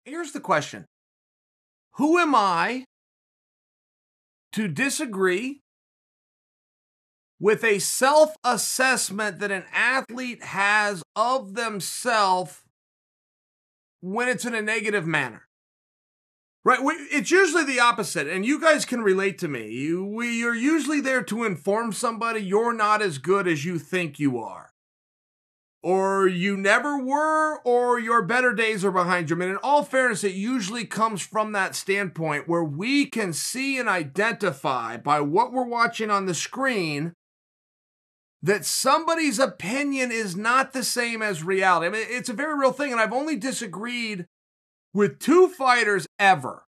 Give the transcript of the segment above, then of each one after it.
Here's the question. Who am I to disagree with a self-assessment that an athlete has of themselves when it's in a negative manner? Right? It's usually the opposite, and you guys can relate to me. You're usually there to inform somebody you're not as good as you think you are. Or you never were, or your better days are behind you. I mean, in all fairness, it usually comes from that standpoint where we can see and identify by what we're watching on the screen that somebody's opinion is not the same as reality. I mean, it's a very real thing, and I've only disagreed with two fighters ever.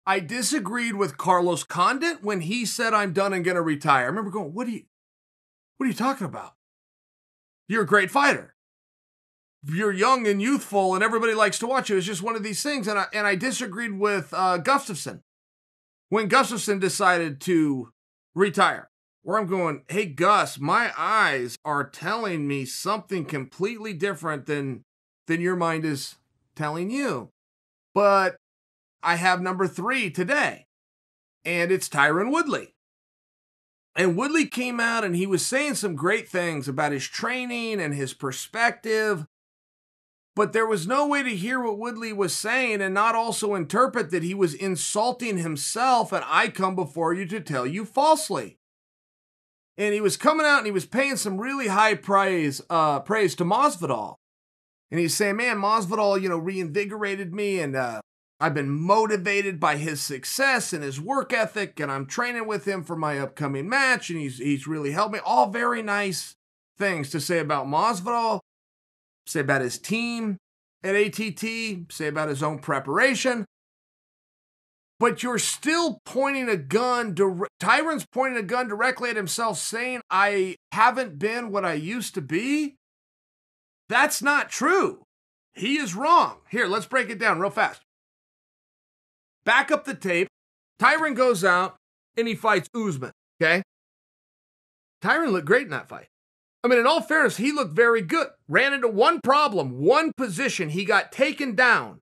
I disagreed with Carlos Condit when he said, "I'm done and going to retire." I remember going, what are you talking about? You're a great fighter. You're young and youthful and everybody likes to watch you. It's just one of these things. And I disagreed with Gustafsson when Gustafsson decided to retire. Where I'm going, hey, Gus, my eyes are telling me something completely different than your mind is telling you. But I have number 3 today, and it's Tyron Woodley. And Woodley came out and he was saying some great things about his training and his perspective, but there was no way to hear what Woodley was saying and not also interpret that he was insulting himself and I come before you to tell you falsely. And he was coming out and he was paying some really high praise to Masvidal. And he's saying, man, Masvidal, reinvigorated me and I've been motivated by his success and his work ethic, and I'm training with him for my upcoming match, and he's really helped me. All very nice things to say about Masvidal, say about his team at ATT, say about his own preparation. But you're still pointing a gun, Tyron's pointing a gun directly at himself saying, I haven't been what I used to be. That's not true. He is wrong. Here, let's break it down real fast. Back up the tape. Tyron goes out and he fights Usman, okay? Tyron looked great in that fight. I mean, in all fairness, he looked very good. Ran into one problem, one position. He got taken down.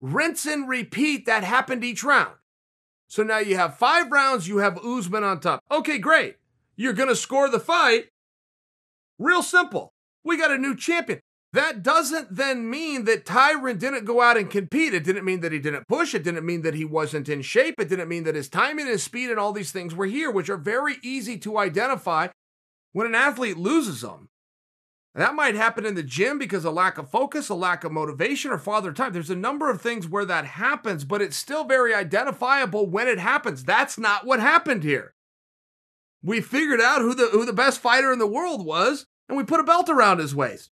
Rinse and repeat, that happened each round. So now you have 5 rounds, you have Usman on top. Okay, great. You're going to score the fight. Real simple. We got a new champion. That doesn't then mean that Tyron didn't go out and compete. It didn't mean that he didn't push. It didn't mean that he wasn't in shape. It didn't mean that his timing, his speed, and all these things were here, which are very easy to identify when an athlete loses them. That might happen in the gym because of lack of focus, a lack of motivation, or father time. There's a number of things where that happens, but it's still very identifiable when it happens. That's not what happened here. We figured out who the best fighter in the world was, and we put a belt around his waist.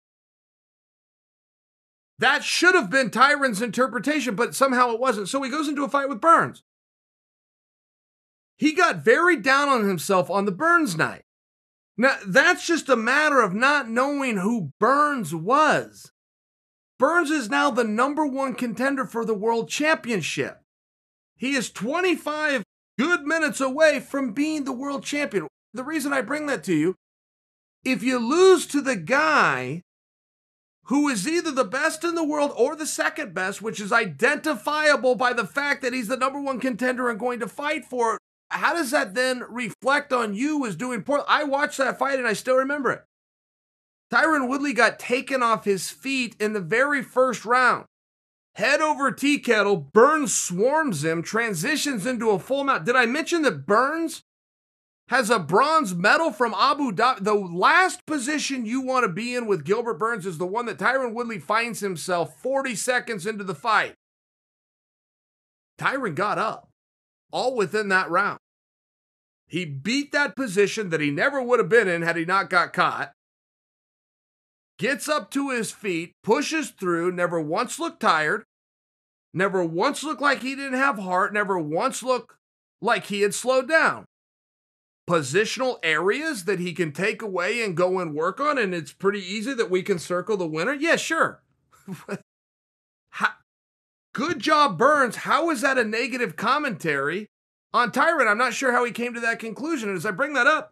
That should have been Tyron's interpretation, but somehow it wasn't. So he goes into a fight with Burns. He got very down on himself on the Burns night. Now, that's just a matter of not knowing who Burns was. Burns is now the #1 contender for the world championship. He is 25 good minutes away from being the world champion. The reason I bring that to you, if you lose to the guy who is either the best in the world or the second best, which is identifiable by the fact that he's the #1 contender and going to fight for it, how does that then reflect on you as doing poorly? I watched that fight and I still remember it. Tyron Woodley got taken off his feet in the very first round. Head over tea kettle, Burns swarms him, transitions into a full mount. Did I mention that Burns has a bronze medal from Abu Dhabi? The last position you want to be in with Gilbert Burns is the one that Tyron Woodley finds himself 40 seconds into the fight. Tyron got up, all within that round. He beat that position that he never would have been in had he not got caught. Gets up to his feet, pushes through, never once looked tired, never once looked like he didn't have heart, never once looked like he had slowed down. Positional areas that he can take away and go and work on, and it's pretty easy that we can circle the winner? Yeah, sure. Good job, Burns. How is that a negative commentary on Tyron? I'm not sure how he came to that conclusion. And as I bring that up,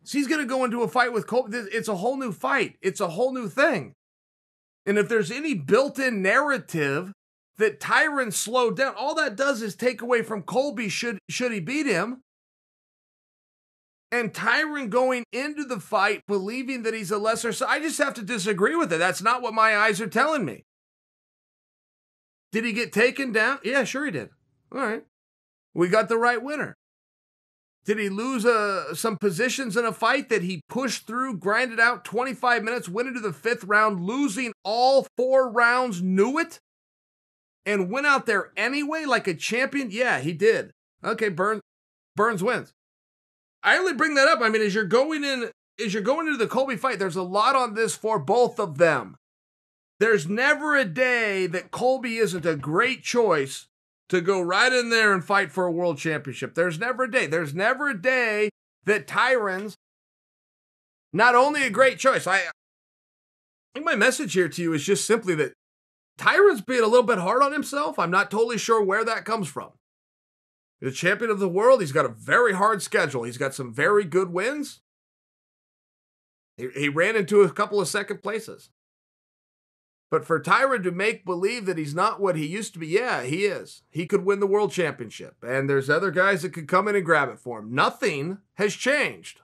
so he's going to go into a fight with Cole. It's a whole new fight. It's a whole new thing. And if there's any built-in narrative that Tyron slowed down, all that does is take away from Colby should he beat him. And Tyron going into the fight believing that he's a lesser, so I just have to disagree with it. That's not what my eyes are telling me. Did he get taken down? Yeah, sure he did. All right. We got the right winner. Did he lose some positions in a fight that he pushed through, grinded out 25 minutes, went into the 5th round, losing all 4 rounds, knew it, and went out there anyway like a champion? Yeah, he did. Okay, Burns wins. I only bring that up. I mean, as you're going into the Colby fight, there's a lot on this for both of them. There's never a day that Colby isn't a great choice to go right in there and fight for a world championship. There's never a day. There's never a day that Tyron's not only a great choice. I think my message here to you is just simply that Tyron's being a little bit hard on himself. I'm not totally sure where that comes from. The champion of the world, he's got a very hard schedule. He's got some very good wins. He ran into a couple of second places. But for Tyron to make believe that he's not what he used to be, yeah, he is. He could win the world championship. And there's other guys that could come in and grab it for him. Nothing has changed.